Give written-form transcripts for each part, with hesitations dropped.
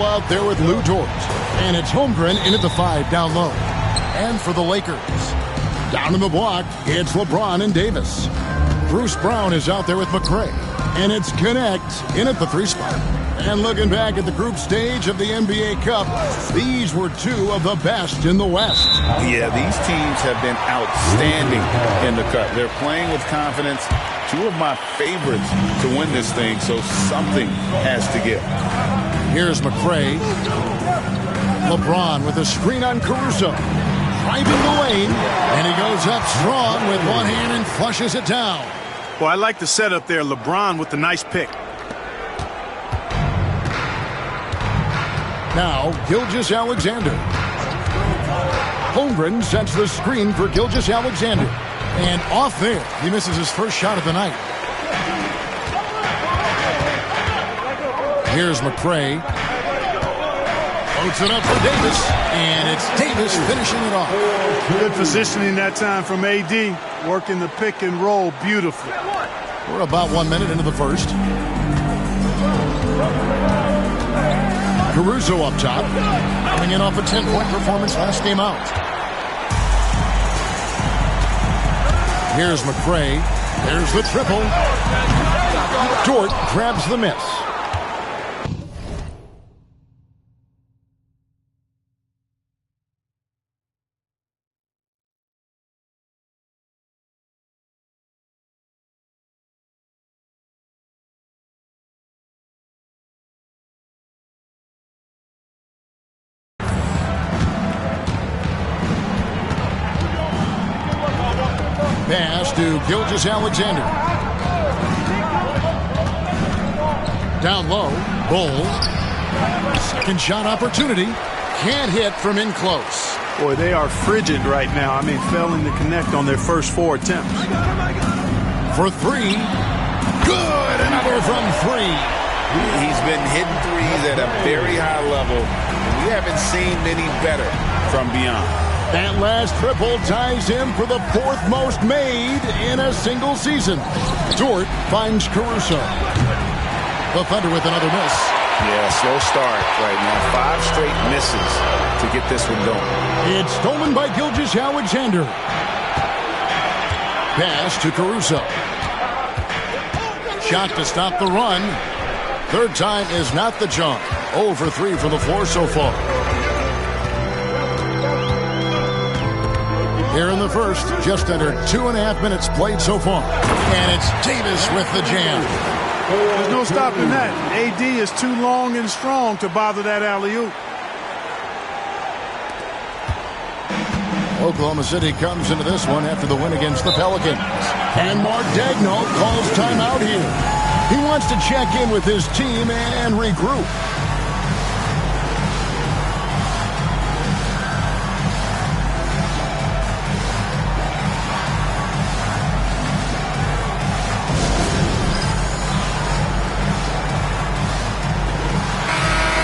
Out there with Lou Dort. And it's Holmgren in at the 5 down low. And for the Lakers, down in the block, it's LeBron and Davis. Bruce Brown is out there with McCray. And it's Connect in at the 3 spot. And looking back at the group stage of the NBA Cup, these were two of the best in the West. Yeah, these teams have been outstanding in the Cup. They're playing with confidence. Two of my favorites to win this thing, so something has to give. Here's McCray. LeBron with a screen on Caruso. Driving the lane, and he goes up strong with one hand and flushes it down. Well, I like the setup there. LeBron with the nice pick. Now, Gilgeous-Alexander. Holmgren sets the screen for Gilgeous-Alexander. And off there, he misses his first shot of the night. Here's McCray. Floats it up for Davis. And it's Davis finishing it off. Good positioning that time from AD. Working the pick and roll beautifully. We're about 1 minute into the first. Caruso up top. Coming in off a 10-point performance last game out. Here's McCray. There's the triple. Dort grabs the miss. Pass to Gilgeous-Alexander. Down low. Bull. Second shot opportunity. Can't hit from in close. Boy, they are frigid right now. I mean, failing to connect on their first 4 attempts. For 3. Good. Another from 3. He's been hitting threes at a very high level. We haven't seen many better from beyond. That last triple ties him for the 4th most made in a single season. Dort finds Caruso. The Thunder with another miss. Yeah, slow start right now. 5 straight misses to get this one going. It's stolen by Gilgeous-Alexander. Pass to Caruso. Shot to stop the run. Third time is not the charm. 0 for 3 from the floor so far. Here in the first, just under 2.5 minutes played so far. And it's Davis with the jam. There's no stopping that. AD is too long and strong to bother that alley-oop. Oklahoma City comes into this one after the win against the Pelicans. And Mark Daigneault calls timeout here. He wants to check in with his team and regroup.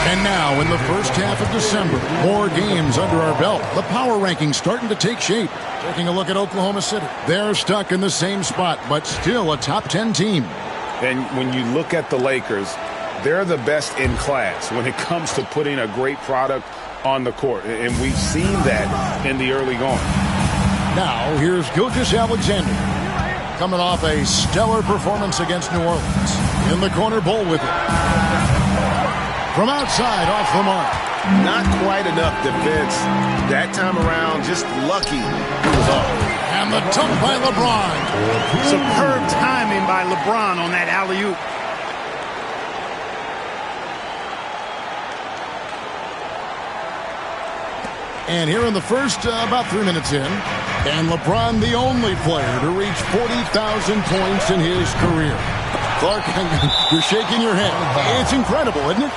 And now, in the first half of December, more games under our belt. The power rankings starting to take shape. Taking a look at Oklahoma City. They're stuck in the same spot, but still a top 10 team. And when you look at the Lakers, they're the best in class when it comes to putting a great product on the court. And we've seen that in the early going. Now, here's Gilgeous-Alexander. Coming off a stellar performance against New Orleans. In the corner, Bull with it. From outside, off the mark. Not quite enough defense. That time around, just lucky it was off. And the dunk by LeBron. Superb timing by LeBron on that alley-oop. And here in the first, about 3 minutes in. And LeBron, the only player to reach 40,000 points in his career. Clark, you're shaking your head. It's incredible, isn't it?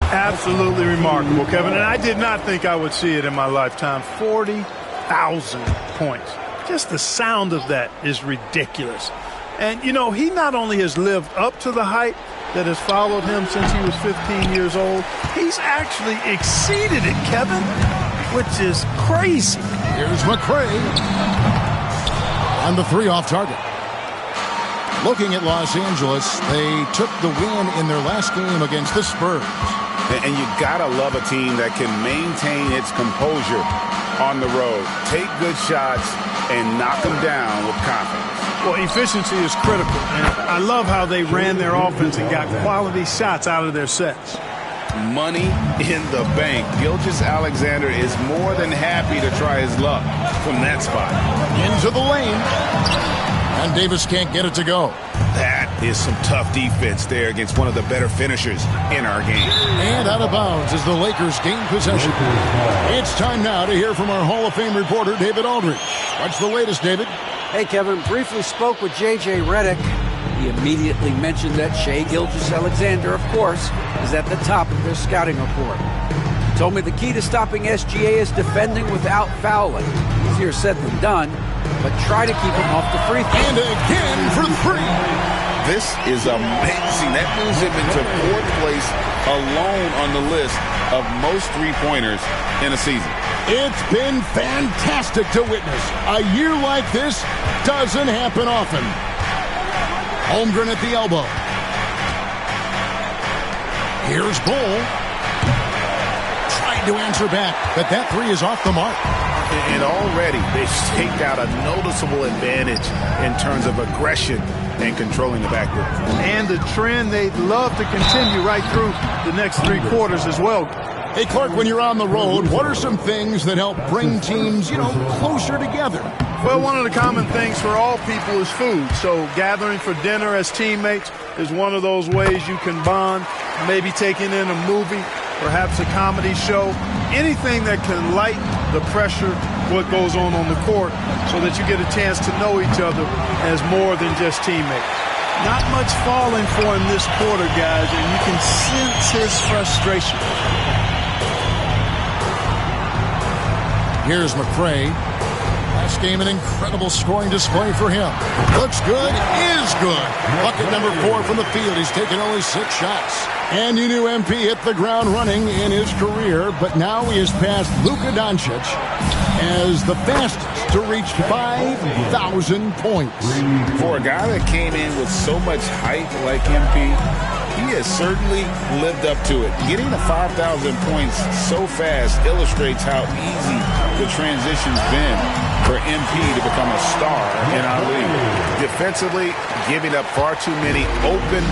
Absolutely remarkable, Kevin. And I did not think I would see it in my lifetime. 40,000 points. Just the sound of that is ridiculous. And, you know, he not only has lived up to the hype that has followed him since he was 15 years old, he's actually exceeded it, Kevin. which is crazy. Here's McCray. And the three off target. Looking at Los Angeles, they took the win in their last game against the Spurs. And you gotta love a team that can maintain its composure on the road. Take good shots and knock them down with confidence. Well, efficiency is critical. And I love how they ran their offense and got quality shots out of their sets. Money in the bank. Gilgeous-Alexander is more than happy to try his luck from that spot. Into the lane. And Davis can't get it to go. That is some tough defense there against one of the better finishers in our game. And out of bounds as the Lakers gain possession. It's time now to hear from our Hall of Fame reporter, David Aldridge. What's the latest, David? Hey, Kevin. Briefly spoke with J.J. Redick. He immediately mentioned that Shai Gilgeous-Alexander, of course, is at the top of their scouting report. He told me the key to stopping SGA is defending without fouling. Easier said than done, but try to keep him off the free throw. And again for three. This is amazing. That moves him into fourth place alone on the list of most three-pointers in a season. It's been fantastic to witness. A year like this doesn't happen often. Holmgren at the elbow. Here's Bull. Trying to answer back, but that three is off the mark. And already they've staked out a noticeable advantage in terms of aggression and controlling the backcourt. And the trend they'd love to continue right through the next three quarters as well. Hey, Clark, when you're on the road, what are some things that help bring teams, closer together? Well, one of the common things for all people is food. So gathering for dinner as teammates is one of those ways you can bond. Maybe taking in a movie, perhaps a comedy show. Anything that can lighten the pressure, what goes on the court, so that you get a chance to know each other as more than just teammates. Not much falling for him this quarter, guys, and you can sense his frustration. Here's McCray. Last game, an incredible scoring display for him. Looks good, is good. Bucket number 4 from the field. He's taken only 6 shots. And you knew MP hit the ground running in his career, but now he has passed Luka Doncic as the fastest to reach 5,000 points. For a guy that came in with so much hype like MP, he has certainly lived up to it. Getting to 5,000 points so fast illustrates how easy the transition's been for MP to become a star in our league. Defensively, giving up far too many open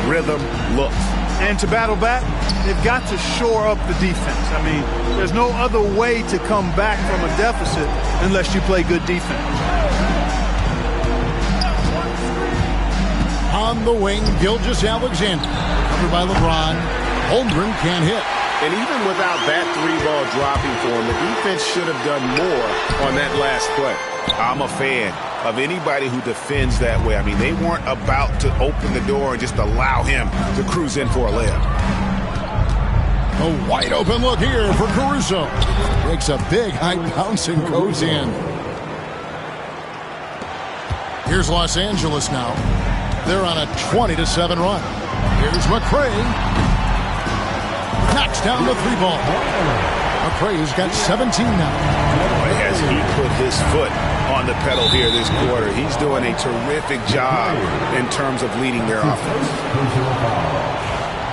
rhythm looks. And to battle back, they've got to shore up the defense. I mean, there's no other way to come back from a deficit unless you play good defense. On the wing, Gilgeous-Alexander. Covered by LeBron. Holmgren can't hit. And even without that three-ball dropping for him, the defense should have done more on that last play. I'm a fan of anybody who defends that way. I mean, they weren't about to open the door and just allow him to cruise in for a layup. A wide open look here for Caruso. Makes a big high bounce and goes in. Here's Los Angeles now. They're on a 20-7 run. Here's McCray. Knocks down the three ball. McCray's got 17 now. As he put his foot on the pedal here this quarter, he's doing a terrific job in terms of leading their offense.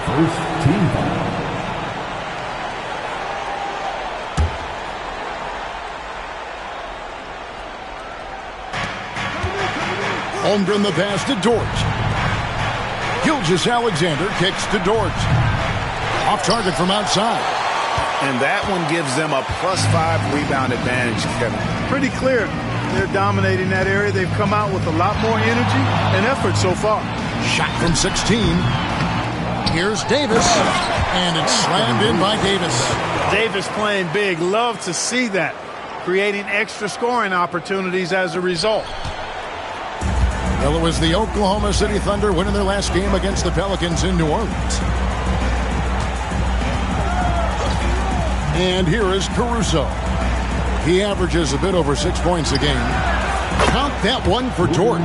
First team foul. Holmgren the pass to Dort. Gilgeous-Alexander kicks to Dort. Off target from outside. And that one gives them a +5 rebound advantage, Kevin. Pretty clear. They're dominating that area. They've come out with a lot more energy and effort so far. Shot from 16. Here's Davis. And it's slammed in by Davis. Davis playing big. Love to see that. Creating extra scoring opportunities as a result. Well, it was the Oklahoma City Thunder winning their last game against the Pelicans in New Orleans. And here is Caruso. He averages a bit over 6 points a game. Count that one for Dort.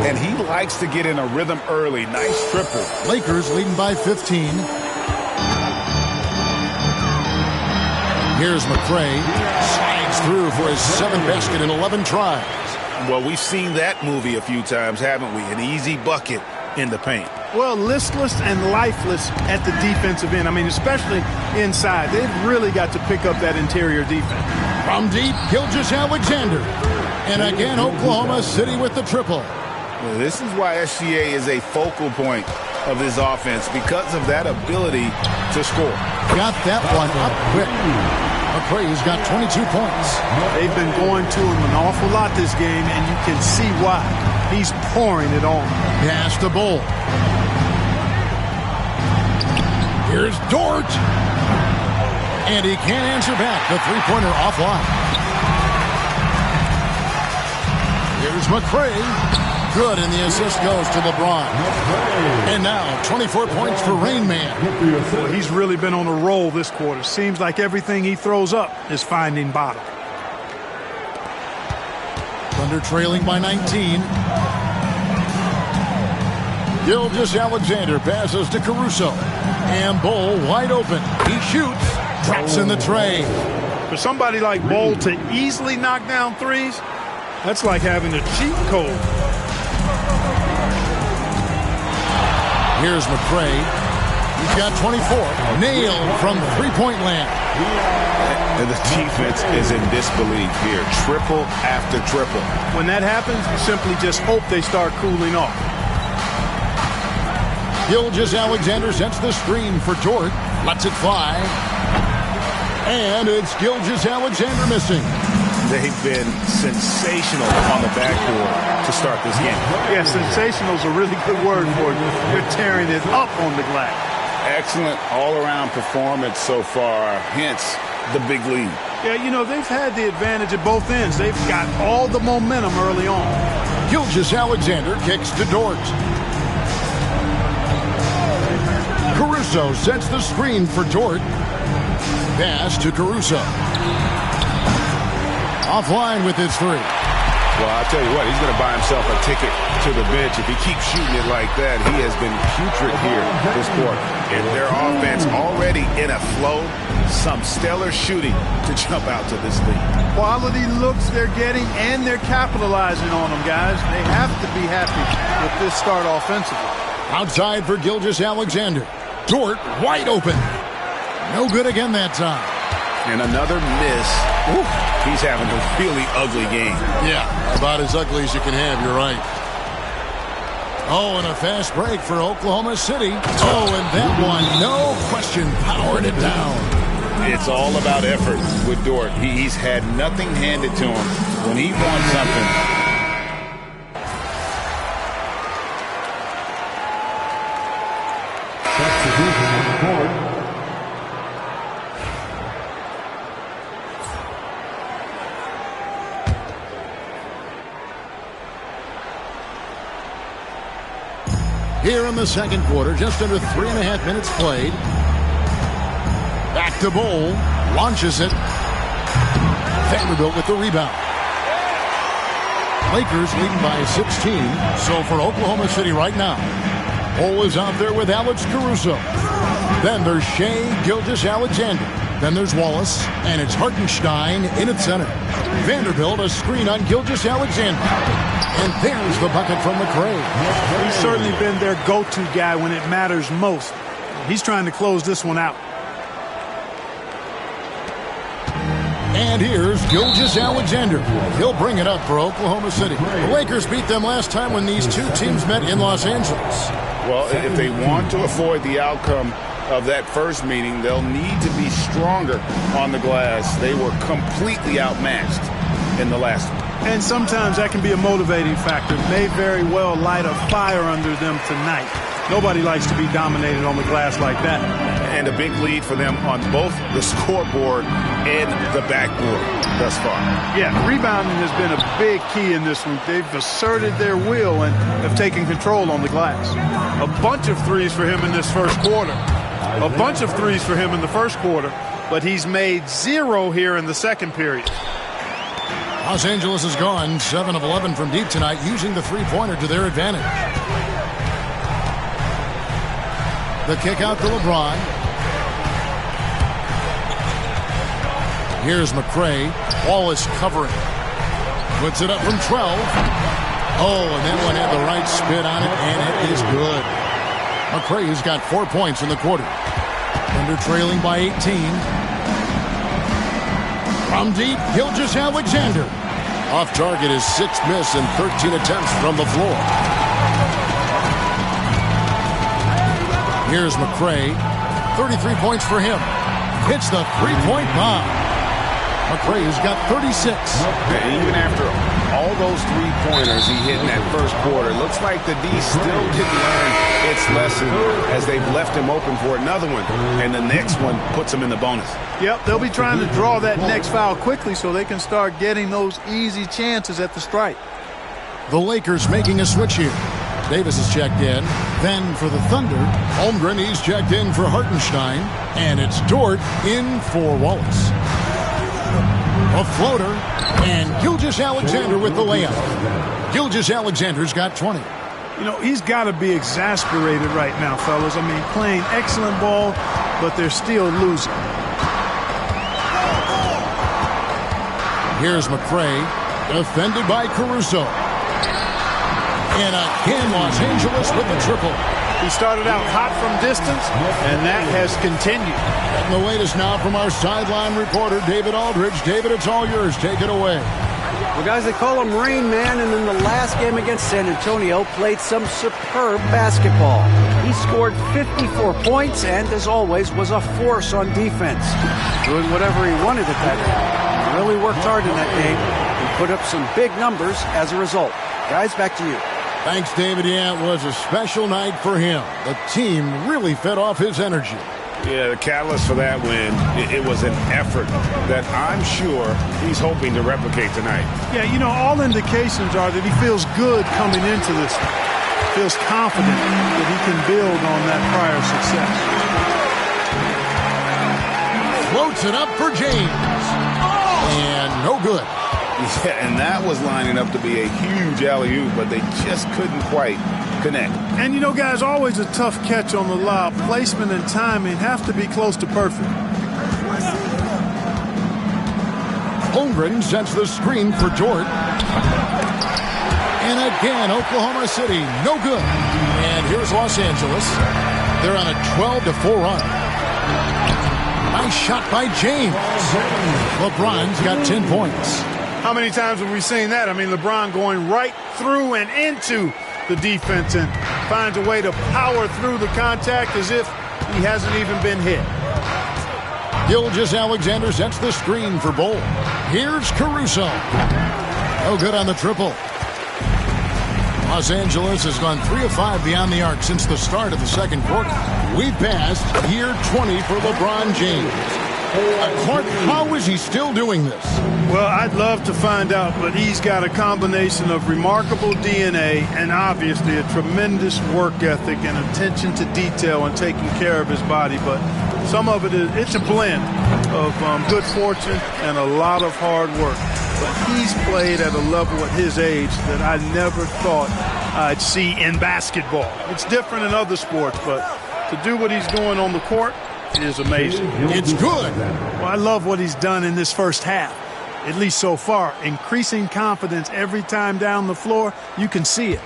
And he likes to get in a rhythm early. Nice triple. Lakers leading by 15. Here's McCray. Slides through for his 7th basket in 11 tries. Well, we've seen that movie a few times, haven't we? An easy bucket in the paint. Well, listless and lifeless at the defensive end. I mean, especially inside. They've really got to pick up that interior defense. From deep, Gilgeous-Alexander. And again, Oklahoma City with the triple. Well, this is why SGA is a focal point of this offense, because of that ability to score. Got that one up quick. McCray's got 22 points. They've been going to him an awful lot this game, and you can see why. He's pouring it on. Pass to Bull. Here's Dort. And he can't answer back. The three-pointer offline. Here's McCray. Good, and the assist goes to LeBron. And now 24 points for Rain Man. Well, he's really been on a roll this quarter. Seems like everything he throws up is finding bottom. Thunder trailing by 19. Gilgeous-Alexander passes to Caruso. And Bull wide open. He shoots. Drops in the tray. For somebody like Bull to easily knock down threes, that's like having a cheat code. Here's McCray. He's got 24. Nailed from three-point land. And the defense is in disbelief here. Triple after triple. When that happens, you simply just hope they start cooling off. Gilgeous-Alexander sets the screen for Dort. Lets it fly. And it's Gilgeous-Alexander missing. They've been sensational on the backboard to start this game. Yeah, sensational is a really good word for it. They're tearing it up on the glass. Excellent all-around performance so far, hence the big lead. Yeah, you know, they've had the advantage at both ends. They've got all the momentum early on. Gilgeous-Alexander kicks to Dort. Caruso sets the screen for Dort. Pass to Caruso. Offline with his three. Well, I'll tell you what, he's going to buy himself a ticket to the bench. If he keeps shooting it like that, he has been putrid here this quarter. And their offense already in a flow. Some stellar shooting to jump out to this lead. Quality looks they're getting, and they're capitalizing on them, guys. They have to be happy with this start offensively. Outside for Gilgeous-Alexander. Dort wide open. No good again that time. And another miss. Ooh, he's having a really ugly game. Yeah, about as ugly as you can have, you're right. Oh, and a fast break for Oklahoma City. Oh, and that one, no question, powered it down. It's all about effort with Dort. He's had nothing handed to him. When he wants something, here in the second quarter, just under 3.5 minutes played. Back to Bull. Launches it. Vanderbilt with the rebound. Lakers leading by 16. So for Oklahoma City right now, Bull is out there with Alex Caruso. Then there's Shea Gilgeous-Alexander. Then there's Wallace, and it's Hartenstein in at center. Vanderbilt a screen on Gilgeous-Alexander. And there's the bucket from McCray. He's certainly been their go-to guy when it matters most. He's trying to close this one out. And here's Gilgeous-Alexander. He'll bring it up for Oklahoma City. The Lakers beat them last time when these two teams met in Los Angeles. well, if they want to avoid the outcome of that first meeting, they'll need to be stronger on the glass. They were completely outmatched in the last one. And sometimes that can be a motivating factor. May very well light a fire under them tonight. Nobody likes to be dominated on the glass like that. And a big lead for them on both the scoreboard and the backboard thus far. Yeah, rebounding has been a big key in this one. They've asserted their will and have taken control on the glass. A bunch of threes for him in this first quarter. A bunch of threes for him in the first quarter, but he's made 0 here in the second period. Los Angeles has gone 7 of 11 from deep tonight, using the three-pointer to their advantage. The kick out to LeBron. Here's McCray. Wallace covering. Puts it up from 12. Oh, and that one had the right spin on it, and it is good. McCray has got 4 points in the quarter. Thunder trailing by 18. From deep, Gilgeous-Alexander. Off target, his 6th miss and 13 attempts from the floor. Here's McCray. 33 points for him. Hits the three-point bomb. McCray has got 36. And even after all those three-pointers he hit in that first quarter, looks like the D still didn't learn its lesson as they've left him open for another one. And the next one puts him in the bonus. Yep, they'll be trying to draw that next foul quickly so they can start getting those easy chances at the stripe. The Lakers making a switch here. Davis is checked in. Then for the Thunder, Holmgren, he's checked in for Hartenstein. And it's Dort in for Wallace. A floater, and Gilgeous-Alexander with the layup. Gilgeous-Alexander's got 20. You know, he's got to be exasperated right now, fellas. I mean, playing excellent ball, but they're still losing. Here's McCray, defended by Caruso. And again, Los Angeles with the triple. He started out hot from distance, and that has continued. And the latest now from our sideline reporter, David Aldridge. David, it's all yours. Take it away. Well, guys, they call him Rain Man, and in the last game against San Antonio, played some superb basketball. He scored 54 points and, as always, was a force on defense, doing whatever he wanted at that time. He really worked hard in that game and put up some big numbers as a result. Guys, back to you. Thanks, David. Yeah, it was a special night for him. The team really fed off his energy. Yeah, the catalyst for that win, it was an effort that I'm sure he's hoping to replicate tonight. Yeah, you know, all indications are that he feels good coming into this. Feels confident that he can build on that prior success. Floats it up for James. And no good. Yeah, and that was lining up to be a huge alley-oop, but they just couldn't quite connect. And, you know, guys, always a tough catch on the lob. Placement and timing have to be close to perfect. Holmgren sets the screen for Dort. And again, Oklahoma City, no good. And here's Los Angeles. They're on a 12-4 run. Nice shot by James. LeBron's got 10 points. How many times have we seen that? I mean, LeBron going right through and into the defense and finds a way to power through the contact as if he hasn't even been hit. Gilgeous-Alexander sets the screen for Bol. Here's Caruso. No good on the triple. Los Angeles has gone 3 of 5 beyond the arc since the start of the second quarter. We passed year 20 for LeBron James. Clark, how is he still doing this? Well, I'd love to find out, but he's got a combination of remarkable DNA and obviously a tremendous work ethic and attention to detail and taking care of his body. But some of it's a blend of good fortune and a lot of hard work. But he's played at a level at his age that I never thought I'd see in basketball. It's different in other sports, but to do what he's doing on the court is amazing. It's good. Well, I love what he's done in this first half, at least so far. Increasing confidence every time down the floor. You can see it.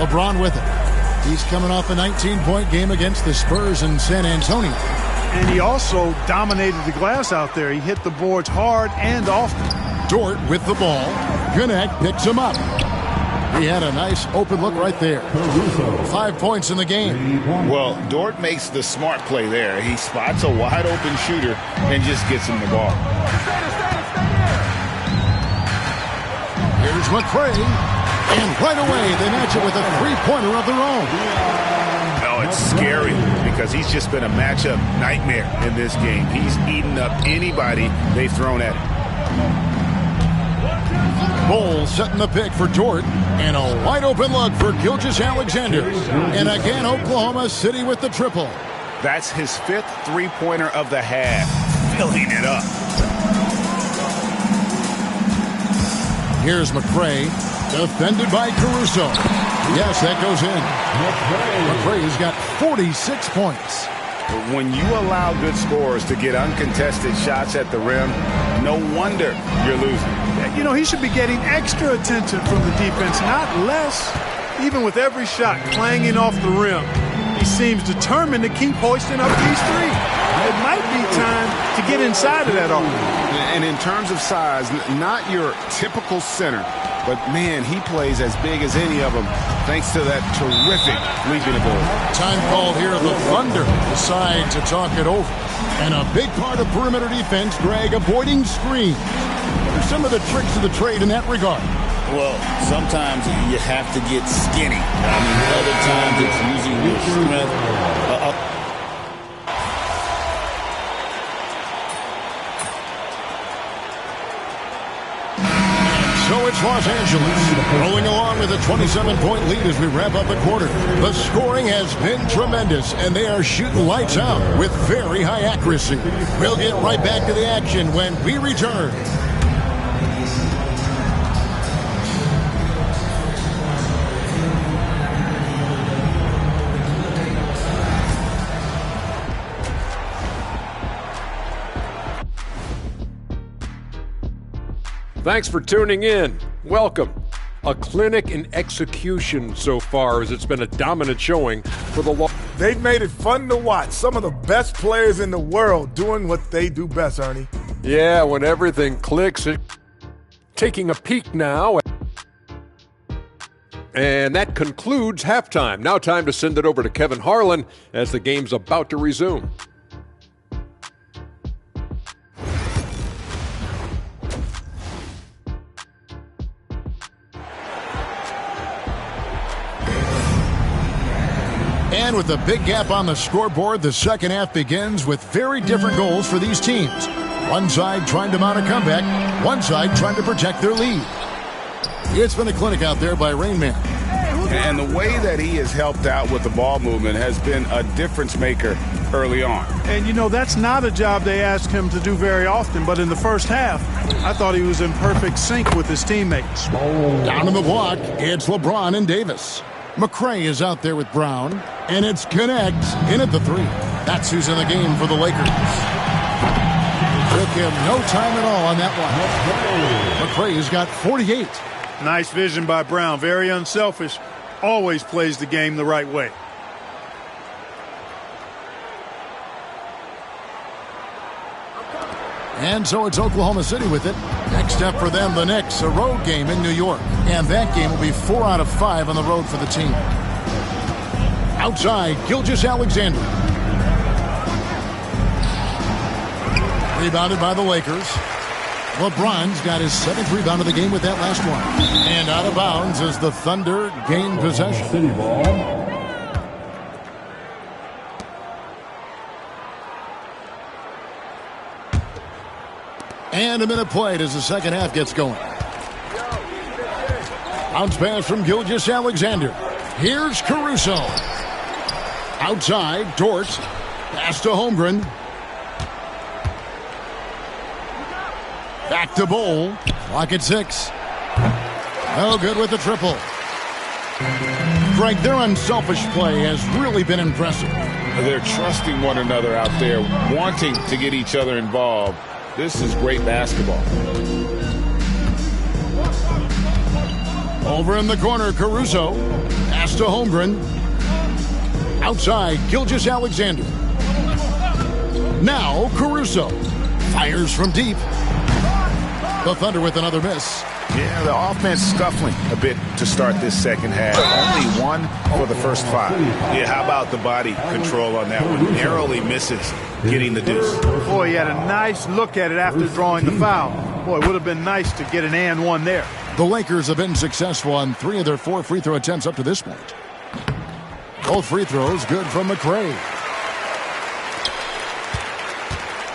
LeBron with it. He's coming off a 19-point game against the Spurs in San Antonio. And he also dominated the glass out there. He hit the boards hard and often. Dort with the ball. Gwinnett picks him up. He had a nice open look right there. 5 points in the game. Well, Dort makes the smart play there. He spots a wide-open shooter and just gets him the ball. Here's McCray. And right away, they match it with a three-pointer of their own. Oh, it's scary because he's just been a matchup nightmare in this game. He's eaten up anybody they've thrown at him. Bol setting the pick for Dort. And a wide-open look for Gilgeous-Alexander. And again, Oklahoma City with the triple. That's his 5th three-pointer of the half. Filling it up. Here's McCray. Defended by Caruso. Yes, that goes in. McCray's got 46 points. When you allow good scorers to get uncontested shots at the rim, no wonder you're losing. You know, he should be getting extra attention from the defense, not less. Even with every shot clanging off the rim, he seems determined to keep hoisting up these three. It might be time to get inside of that arm. And in terms of size, not your typical center, but man, he plays as big as any of them thanks to that terrific leaping ability. Time called here. The Thunder decide to talk it over. And a big part of perimeter defense, Greg, avoiding screens. What are some of the tricks of the trade in that regard? Well, sometimes you have to get skinny. I mean, other times it's using your strength. So it's Los Angeles rolling along with a 27-point lead as we wrap up the quarter. The scoring has been tremendous, and they are shooting lights out with very high accuracy. We'll get right back to the action when we return. Thanks for tuning in. Welcome. A clinic in execution so far, as it's been a dominant showing for the They've made it fun to watch. Some of the best players in the world doing what they do best, Ernie. Yeah, when everything clicks. Taking a peek now. And that concludes halftime. Now time to send it over to Kevin Harlan as the game's about to resume. And with a big gap on the scoreboard, the second half begins with very different goals for these teams. One side trying to mount a comeback, one side trying to protect their lead. It's been a clinic out there by Rain Man. And the way that he has helped out with the ball movement has been a difference maker early on. And, you know, that's not a job they ask him to do very often, but in the first half, I thought he was in perfect sync with his teammates. Down in the block, it's LeBron and Davis. McCray is out there with Brown, and it's Connect in at the three. That's who's in the game for the Lakers. Took him no time at all on that one. McCray's got 48. Nice vision by Brown. Very unselfish. Always plays the game the right way. And so it's Oklahoma City with it. Next up for them, the Knicks, a road game in New York. And that game will be 4 out of 5 on the road for the team. Outside, Gilgeous-Alexander. Rebounded by the Lakers. LeBron's got his 7th rebound of the game with that last one. And out of bounds as the Thunder gain possession. City ball. And a minute played as the second half gets going. Bounce pass from Gilgeous-Alexander. Here's Caruso. Outside, Dort. Pass to Holmgren. Back to Bowl. Clock at 6. No good with the triple. Greg, their unselfish play has really been impressive. They're trusting one another out there, wanting to get each other involved. This is great basketball. Over in the corner, Caruso. Pass to Holmgren. Outside, Gilgeous-Alexander. Now, Caruso. Fires from deep. The Thunder with another miss. Yeah, the offense scuffling a bit to start this second half. Only 1 for the first 5. Yeah, how about the body control on that one? Narrowly misses getting the deuce. Boy, he had a nice look at it after drawing the foul. Boy, it would have been nice to get an and one there. The Lakers have been successful on 3 of their 4 free throw attempts up to this point. Both free throws good from McCray.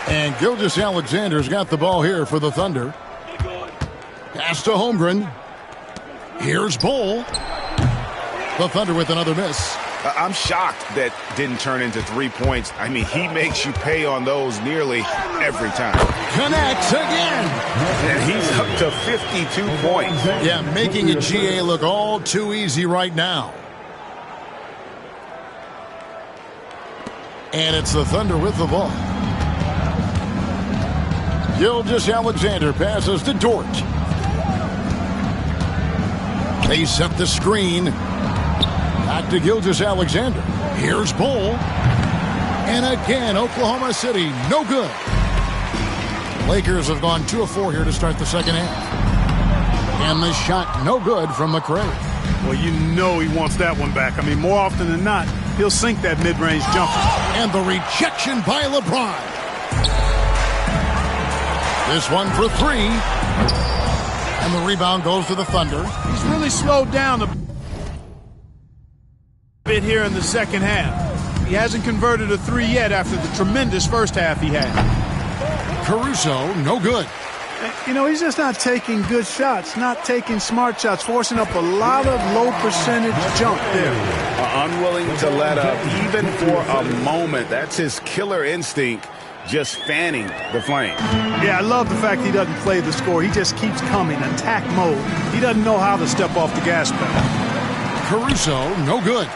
And Gilgeous-Alexander's got the ball here for the Thunder. Pass to Holmgren. Here's Bowl. The Thunder with another miss. I'm shocked that didn't turn into 3 points. I mean, he makes you pay on those nearly every time. Connects again. And he's up to 52 points. Yeah, making a GA look all too easy right now. And it's the Thunder with the ball. Gilgeous-Alexander passes to Dort. They set the screen. Back to Gilgeous-Alexander. Here's Bull. And again, Oklahoma City, no good. Lakers have gone 2 of 4 here to start the second half. And the shot no good from Mycareer. Well, you know he wants that one back. I mean, more often than not, he'll sink that mid-range jumper. And the rejection by LeBron. This one for 3. And the rebound goes to the Thunder. He's really slowed down a bit here in the second half. He hasn't converted a 3 yet after the tremendous first half he had. Caruso, no good. You know, he's just not taking good shots, not taking smart shots, forcing up a lot of low percentage jump there. Unwilling to let up even for a moment. That's his killer instinct, just fanning the flame. Yeah, I love the fact he doesn't play the score. He just keeps coming, attack mode. He doesn't know how to step off the gas pedal. Caruso, no good.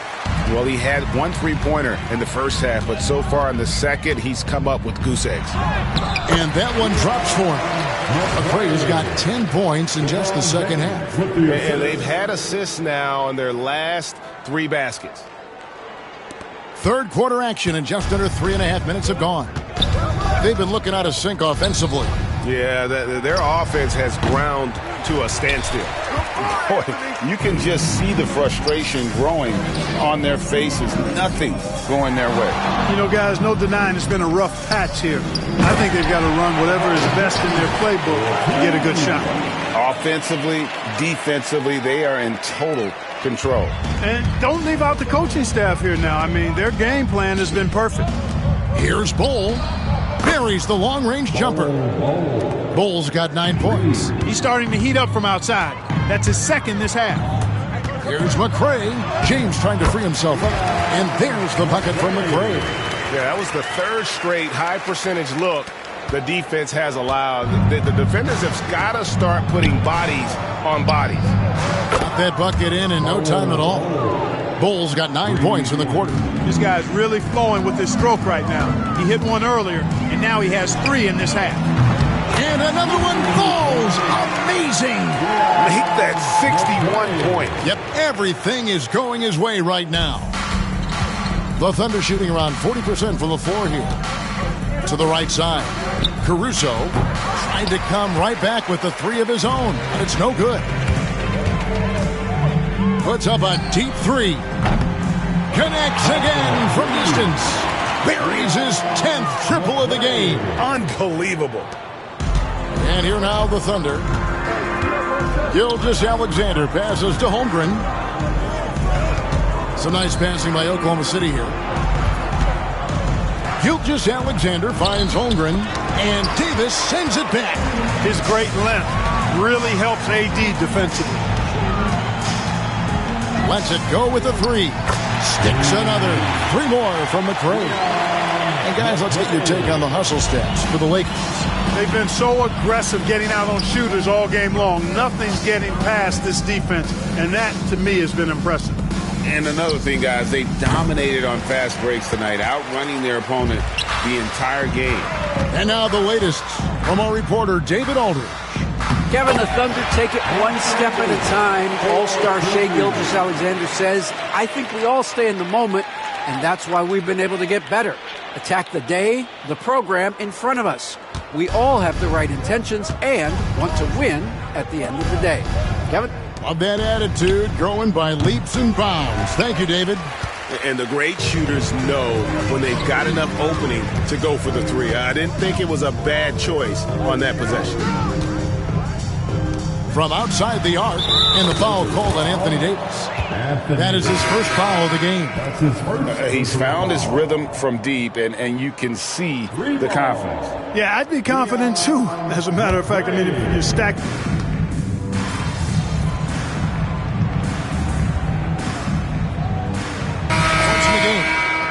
Well, he had 1 3-pointer in the first half, but so far in the second, he's come up with goose eggs. And that one drops for him. Mycareer's got 10 points in just the second half. And they've had assists now in their last 3 baskets. Third quarter action, and just under 3.5 minutes have gone. They've been looking out of sync offensively. Yeah, their offense has ground to a standstill. Boy, you can just see the frustration growing on their faces. Nothing going their way. You know, guys, no denying it's been a rough patch here. I think they've got to run whatever is best in their playbook to get a good shot. Offensively, defensively, they are in total control. And don't leave out the coaching staff here now. I mean, their game plan has been perfect. Here's Bull. Buries the long-range jumper. Bull's got 9 points. He's starting to heat up from outside. That's his second this half. Here's Mycareer. James trying to free himself up. And there's the bucket from Mycareer. Yeah, that was the 3rd straight high-percentage look the defense has allowed. The defenders have got to start putting bodies on bodies. Got that bucket in no time at all. Bull's got 9 points in the quarter. This guy's really flowing with his stroke right now. He hit one earlier, and now he has 3 in this half. And another one falls. Amazing. Make that 61 point. Yep, everything is going his way right now. The Thunder shooting around 40% from the floor here. To the right side. Caruso tried to come right back with the 3 of his own, but it's no good. Puts up a deep 3. Connects again from distance. Buries his 10th triple of the game. Unbelievable. And here now the Thunder. Gilgeous-Alexander passes to Holmgren. Some nice passing by Oklahoma City here. Gilgeous-Alexander finds Holmgren, and Davis sends it back. His great length really helps AD defensively. Lets it go with a 3. Sticks another. 3 more from Mycareer. And guys, let's get your take on the hustle stats for the Lakers. They've been so aggressive getting out on shooters all game long. Nothing's getting past this defense, and that, to me, has been impressive. And another thing, guys, they dominated on fast breaks tonight, outrunning their opponent the entire game. And now the latest from our reporter, David Aldridge. Kevin, the Thunder take it one step at a time. All-star Shai Gilgeous-Alexander says, I think we all stay in the moment, and that's why we've been able to get better. Attack the day, the program in front of us. We all have the right intentions and want to win at the end of the day. Kevin? Love that attitude, growing by leaps and bounds. Thank you, David. And the great shooters know when they've got enough opening to go for the 3. I didn't think it was a bad choice on that possession. From outside the arc, and the foul called on Anthony Davis. That is his first foul of the game. He's found his rhythm from deep, and you can see the confidence. Yeah, I'd be confident, too. As a matter of fact, I mean, if you stack...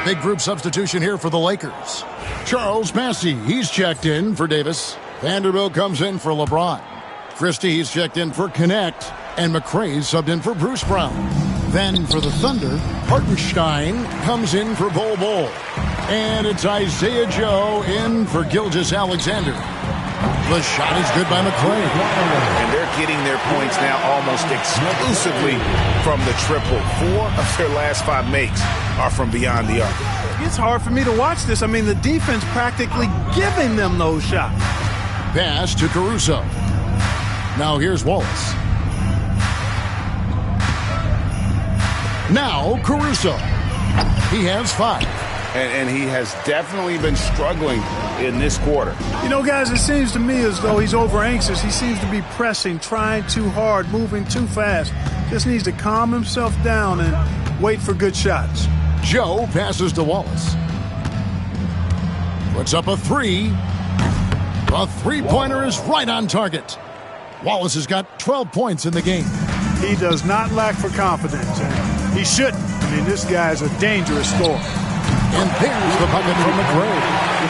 Big group substitution here for the Lakers. Charles Massey, he's checked in for Davis. Vanderbilt comes in for LeBron. Christie, he's checked in for Connect. And McRae subbed in for Bruce Brown. Then for the Thunder, Hartenstein comes in for Bol Bol. And it's Isaiah Joe in for Gilgeous-Alexander. The shot is good by McCray. And they're getting their points now almost exclusively from the triple. 4 of their last 5 makes are from beyond the arc. It's hard for me to watch this. I mean, the defense practically giving them those shots. Pass to Caruso. Now here's Wallace. Now Caruso. He has 5. And he has definitely been struggling in this quarter. You know, guys, it seems to me as though he's over anxious. He seems to be pressing, trying too hard, moving too fast. Just needs to calm himself down and wait for good shots. Joe passes to Wallace. Puts up a 3. The three-pointer is right on target. Wallace has got 12 points in the game. He does not lack for confidence, and he shouldn't. I mean, this guy's a dangerous scorer. And there's the bucket from McCray.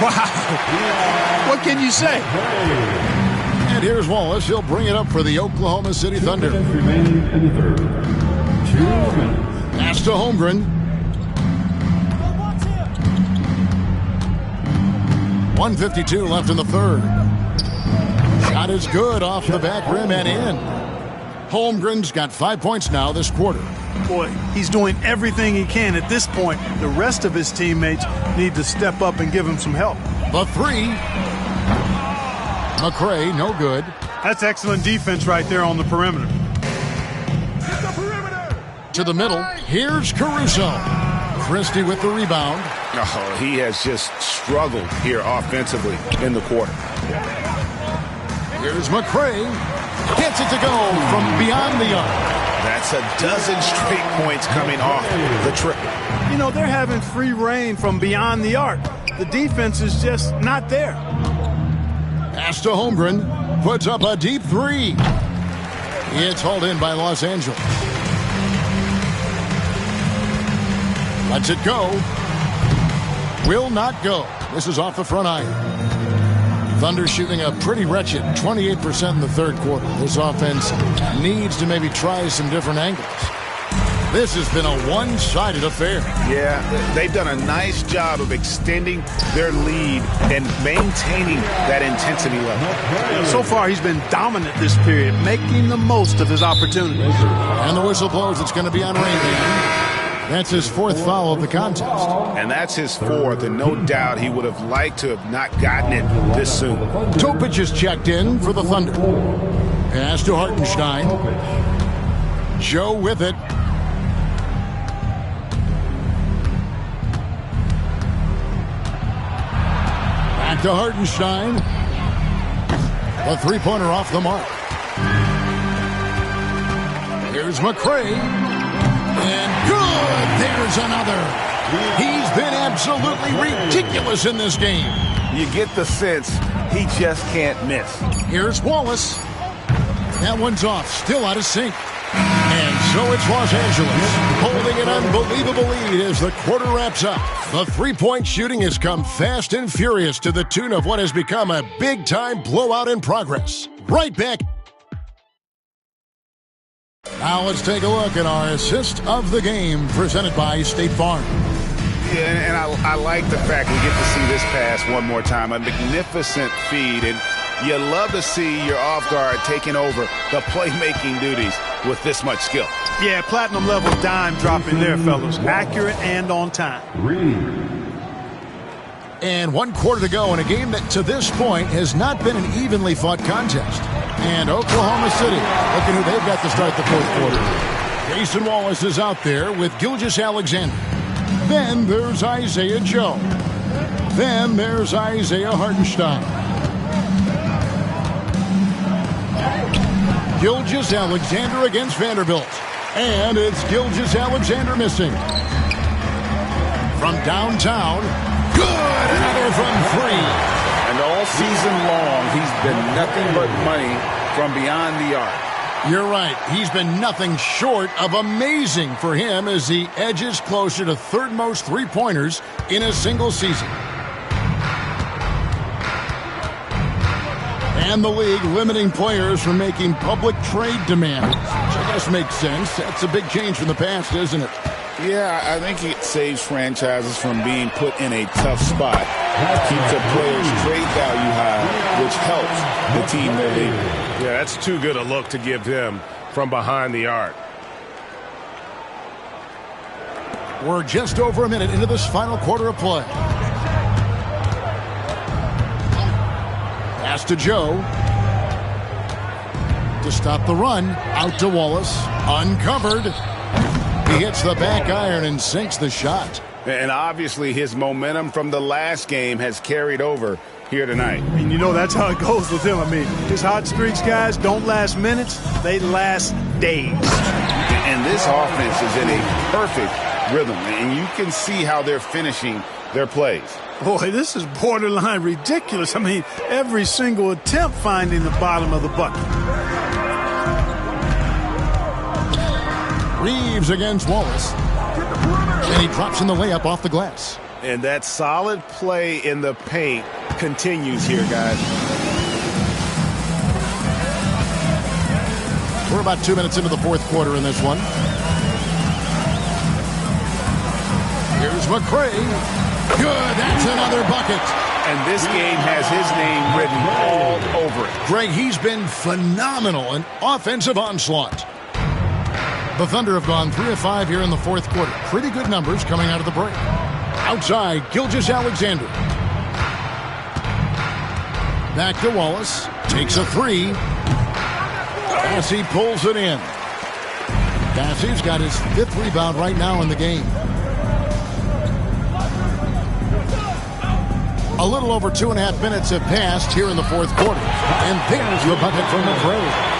Wow. What can you say? And here's Wallace. He'll bring it up for the Oklahoma City Thunder. Pass to Holmgren. 1:52 left in the third. Shot is good off the back rim and in. Holmgren's got 5 points now this quarter. Boy, he's doing everything he can at this point. The rest of his teammates need to step up and give him some help. The 3. McCray, no good. That's excellent defense right there on the perimeter. To the middle. Here's Caruso. Christie with the rebound. Oh, he has just struggled here offensively in the quarter. Here's McCray. Gets it to go from beyond the arc. That's a dozen straight points coming off the triple. You know, they're having free reign from beyond the arc. The defense is just not there. Pass to Holmgren. Puts up a deep 3. It's hauled in by Los Angeles. Lets it go. Will not go. This is off the front iron. Thunder shooting a pretty wretched 28% in the third quarter. This offense needs to maybe try some different angles. This has been a one-sided affair. Yeah, they've done a nice job of extending their lead and maintaining that intensity level. So far, he's been dominant this period, making the most of his opportunities. And the whistle blows. It's going to be on Rainman. That's his 4th foul of the contest. And that's his 4th, and no doubt he would have liked to have not gotten it this soon. Topic is checked in for the Thunder. Pass to Hartenstein. Joe with it. Back to Hartenstein. The three-pointer off the mark. Here's McCray. And good! There's another. He's been absolutely ridiculous in this game. You get the sense he just can't miss. Here's Wallace. That one's off. Still out of sync. And so it's Los Angeles holding an unbelievable lead as the quarter wraps up. The three-point shooting has come fast and furious to the tune of what has become a big-time blowout in progress. Right back. Now let's take a look at our assist of the game presented by State Farm. Yeah, and I like the fact we get to see this pass one more time. A magnificent feed, and you love to see your off guard taking over the playmaking duties with this much skill. Yeah, platinum level dime dropping there, fellas. Accurate and on time. And 1 quarter to go in a game that to this point has not been an evenly fought contest. And Oklahoma City, look at who they've got to start the 4th quarter. Jason Wallace is out there with Gilgeous-Alexander. Then there's Isaiah Joe. Then there's Isaiah Hartenstein. Gilgeous-Alexander against Vanderbilt. And it's Gilgeous-Alexander missing. From downtown, good! Another from 3. And all season long, he's been nothing but money from beyond the arc. You're right. He's been nothing short of amazing for him as he edges closer to third most three-pointers in a single season. And the league limiting players from making public trade demands, which I guess makes sense. That's a big change from the past, isn't it? Yeah, I think it saves franchises from being put in a tough spot. Keeps a player's trade value high, which helps the team they're leading. Yeah, that's too good a look to give him from behind the arc. We're just over a minute into this final quarter of play. Pass to Joe. To stop the run. Out to Wallace. Uncovered. He hits the back iron and sinks the shot. And obviously his momentum from the last game has carried over here tonight. And you know that's how it goes with him. I mean, his hot streaks, guys, don't last minutes. They last days. And this offense is in a perfect rhythm. And you can see how they're finishing their plays. Boy, this is borderline ridiculous. I mean, every single attempt finding the bottom of the bucket. Reeves against Wallace. And he drops in the layup off the glass. And that solid play in the paint continues here, guys. We're about 2 minutes into the fourth quarter in this one. Here's McCray. Good, that's another bucket. And this game has his name written all over it. Greg, he's been phenomenal. An offensive onslaught. The Thunder have gone 3 of 5 here in the fourth quarter. Pretty good numbers coming out of the break. Outside, Gilgeous-Alexander. Back to Wallace. Takes a three. Bassey pulls it in. Bassey's got his 5th rebound right now in the game. A little over 2.5 minutes have passed here in the fourth quarter. And there's the bucket from McCray.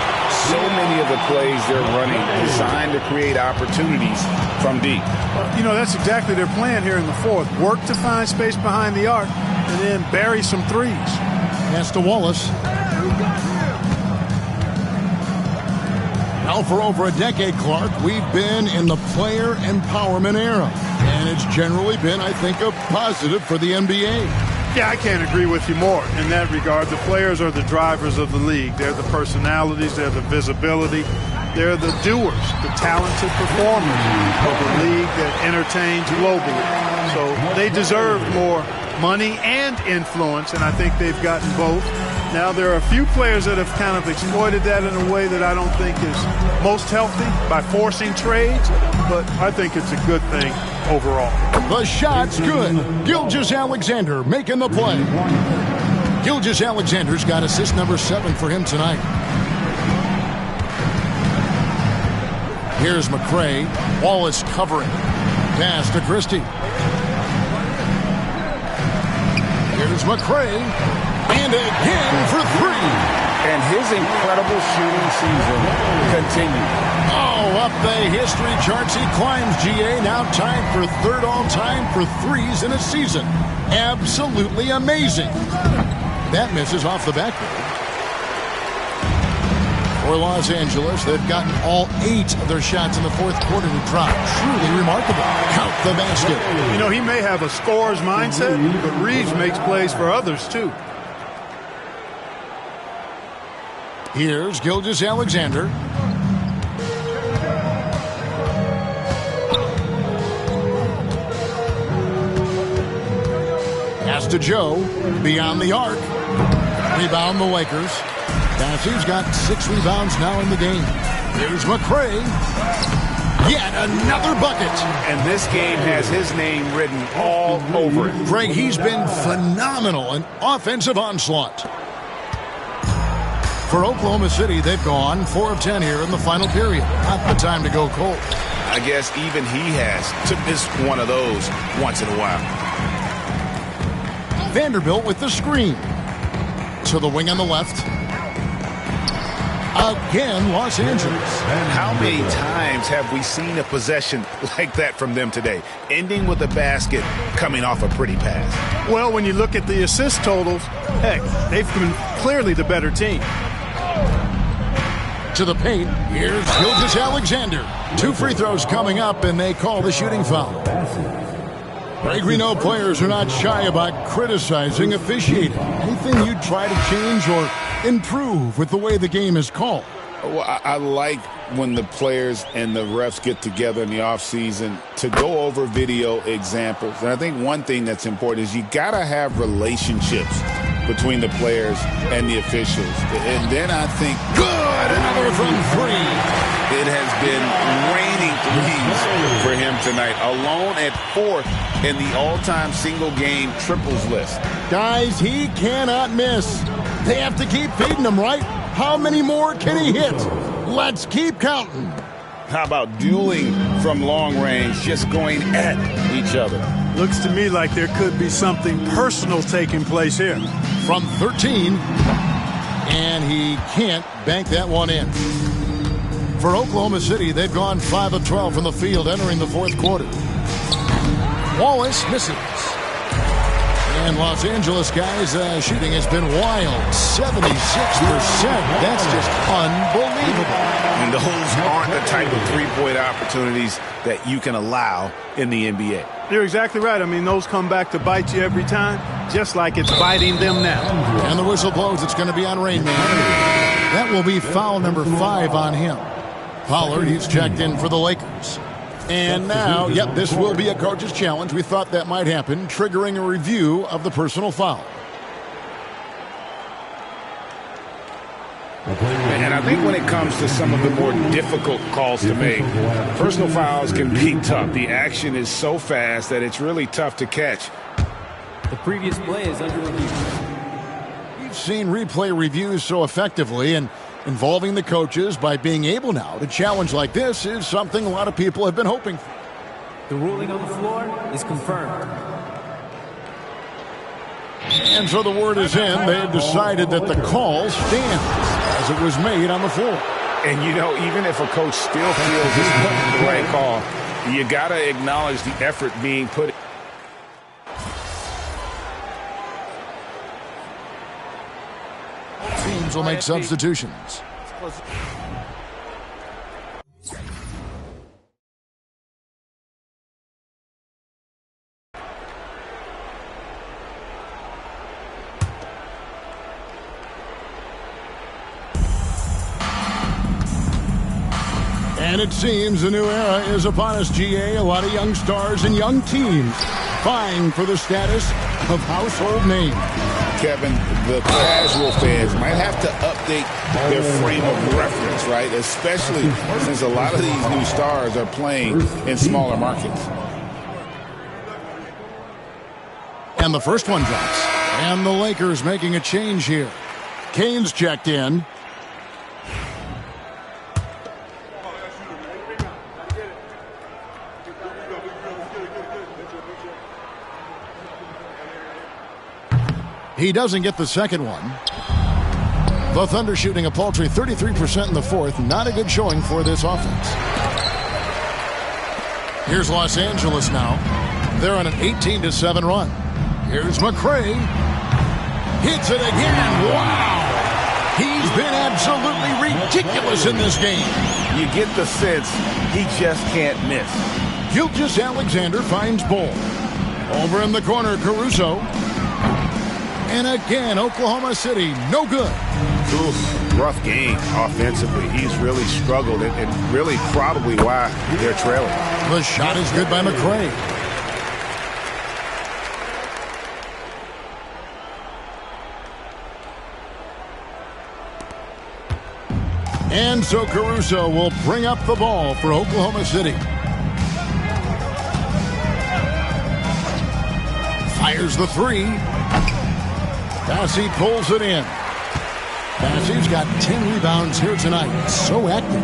So many of the plays they're running designed to create opportunities from deep. You know, that's exactly their plan here in the fourth. Work to find space behind the arc and then bury some threes. Pass to Wallace. Now for over a decade, Clark, we've been in the player empowerment era. And it's generally been, I think, a positive for the NBA. Yeah, I can't agree with you more in that regard. The players are the drivers of the league. They're the personalities. They're the visibility. They're the doers, the talented performers of the league that entertains globally. So they deserve more money and influence, and I think they've gotten both. Now, there are a few players that have kind of exploited that in a way that I don't think is most healthy by forcing trades, but I think it's a good thing overall. The shot's good. Gilgeous-Alexander making the play. Gilgeous-Alexander's got assist number 7 for him tonight. Here's McCray. Wallace covering. Pass to Christie. Here's McCray. And again for 3. And his incredible shooting season continues. Oh, up the history charts he climbs, GA. Now tied for 3rd all-time for threes in a season. Absolutely amazing. That misses off the backboard. For Los Angeles, they've gotten all 8 of their shots in the fourth quarter to drop. Truly remarkable. Count the basket. You know, he may have a scorer's mindset, but Reeves makes plays for others, too. Here's Gilgeous-Alexander. Pass to Joe. Beyond the arc. Rebound the Lakers. Bassey's got 6 rebounds now in the game. Here's McCray. Yet another bucket. And this game has his name written all over it. Greg, he's been phenomenal. An offensive onslaught. For Oklahoma City, they've gone 4 of 10 here in the final period. Not the time to go cold. I guess even he has to miss one of those once in a while. Vanderbilt with the screen. To the wing on the left. Again, Los Angeles. And how many times have we seen a possession like that from them today? Ending with a basket, coming off a pretty pass. Well, when you look at the assist totals, heck, they've been clearly the better team. To the paint, here's Gilgeous-Alexander. 2 free throws coming up, and they call the shooting foul. Greg, we know players are not shy about criticizing officiating. Anything you'd try to change or improve with the way the game is called? Well, I like when the players and the refs get together in the offseason to go over video examples. And I think one thing that's important is you got to have relationships between the players and the officials. And then I think, Good! Another from three. it has been raining threes for him tonight, alone at 4th in the all-time single-game triples list. Guys, he cannot miss. They have to keep feeding him, right? How many more can he hit? Let's keep counting. How about dueling from long range, just going at each other? Looks to me like there could be something personal taking place here. From 13, and he can't bank that one in. For Oklahoma City, they've gone 5 of 12 from the field entering the fourth quarter. Wallace misses. And Los Angeles, guys, shooting has been wild. 76%. That's just unbelievable. And those aren't the type of three-point opportunities that you can allow in the NBA. You're exactly right. I mean, those come back to bite you every time, just like it's biting them now. And the whistle blows. It's going to be on Rain Man. That will be foul number 5 on him. Pollard, he's checked in for the Lakers. And now, yep, this will be a coach's challenge. We thought that might happen, triggering a review of the personal foul. And I think when it comes to some of the more difficult calls to make, personal fouls can be tough. The action is so fast that it's really tough to catch. The previous play is under review. We've seen replay reviews so effectively, and involving the coaches by being able now to challenge like this is something a lot of people have been hoping for. The ruling on the floor is confirmed. And so the word is in. They have decided that the call stands as it was made on the floor. And, you know, even if a coach still feels this is the right call, you got to acknowledge the effort being put in. Teams will make substitutions. And it seems a new era is upon us, GA. A lot of young stars and young teams vying for the status of household name. Kevin, the casual fans might have to update their frame of reference, right? Especially since a lot of these new stars are playing in smaller markets. And the first one drops. And the Lakers making a change here. Kane's checked in. He doesn't get the second one. The Thunder shooting a paltry 33% in the fourth. Not a good showing for this offense. Here's Los Angeles now. They're on an 18-7 run. Here's McCray. Hits it again. Wow! He's been absolutely ridiculous in this game. You get the sense he just can't miss. Gilgeous-Alexander finds Bull. Over in the corner, Caruso. And again, Oklahoma City, no good. Oof, rough game offensively. He's really struggled, and really probably why they're trailing. The shot is good by McCray. And so Caruso will bring up the ball for Oklahoma City. Fires the three. Bassey pulls it in. Bassey's got 10 rebounds here tonight. So active.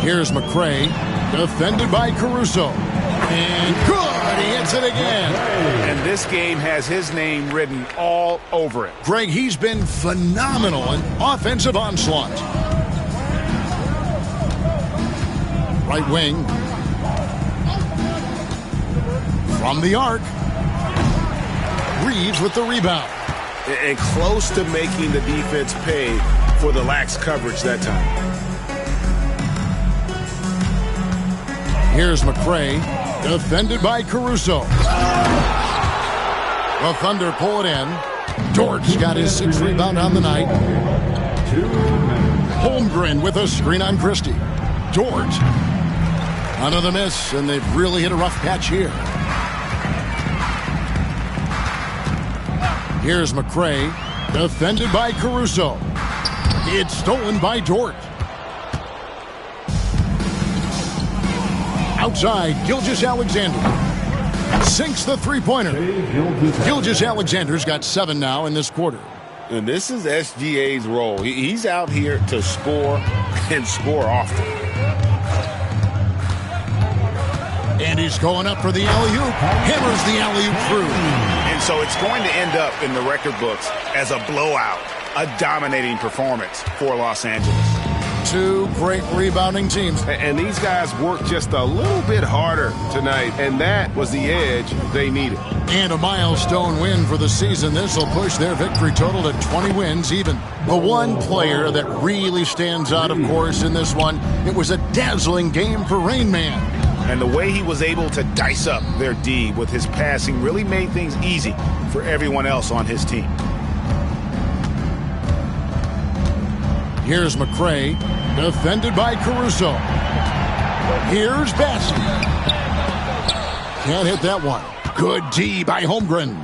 Here's McCray. Defended by Caruso. And good! He hits it again. And this game has his name written all over it. Greg, he's been phenomenal in offensive onslaught. Right wing. From the arc. Reeves with the rebound. And close to making the defense pay for the lax coverage that time. Here's McCray. Defended by Caruso. The Thunder pull it in. Dort's got his 6th rebound on the night. Holmgren with a screen on Christie. Dort. Another miss, and they've really hit a rough patch here. Here's McCray, defended by Caruso. It's stolen by Dort. Outside, Gilgeous-Alexander sinks the three-pointer. Gilgeous-Alexander's got 7 now in this quarter. And this is SGA's role. He's out here to score and score often. And he's going up for the alley-oop. Hammers the alley-oop through. And so it's going to end up in the record books as a blowout, a dominating performance for Los Angeles. 2 great rebounding teams. And these guys worked just a little bit harder tonight, and that was the edge they needed. And a milestone win for the season. This will push their victory total to 20 wins even. The one player that really stands out, of course, in this one, it was a dazzling game for Rain Man. And the way he was able to dice up their D with his passing really made things easy for everyone else on his team. Here's McCray, defended by Caruso. Here's Bassey. Can't hit that one. Good D by Holmgren.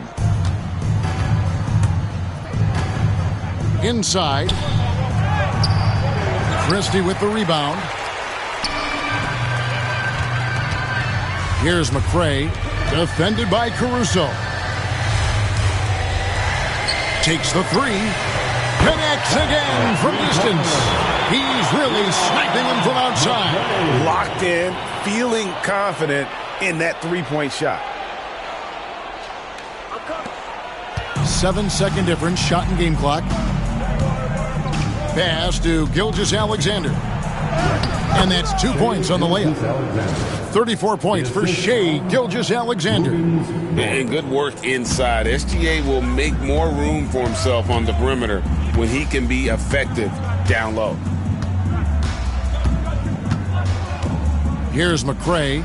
Inside. Christie with the rebound. Here's McCray, defended by Caruso. Takes the three. Connects again from distance. He's really sniping him from outside. Locked in, feeling confident in that three-point shot. 7-second difference, shot and game clock. Pass to Gilgeous-Alexander. And that's 2 points on the layup. 34 points for Shai Gilgeous-Alexander. And good work inside. SGA will make more room for himself on the perimeter when he can be effective down low. Here's McCray.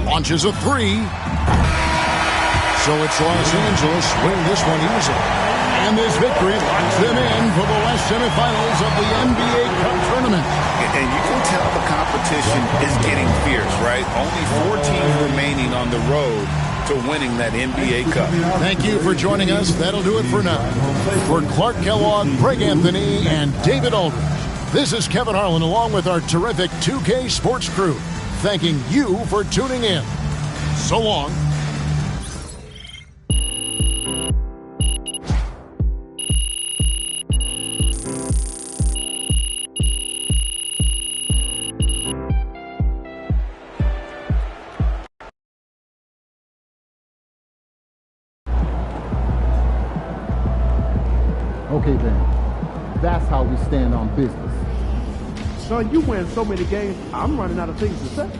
Launches a three. So it's Los Angeles win this one easily. And this victory locks them in for the West semifinals of the NBA Cup tournament. And you can tell the competition is getting fierce, right? Only 4 teams remaining on the road to winning that NBA Cup. Thank you for joining us. That'll do it for now. For Clark Kellogg, Greg Anthony, and David Aldridge, this is Kevin Harlan along with our terrific 2K Sports crew, thanking you for tuning in. So long. Okay then, that's how we stand on business. Son, you win so many games, I'm running out of things to say.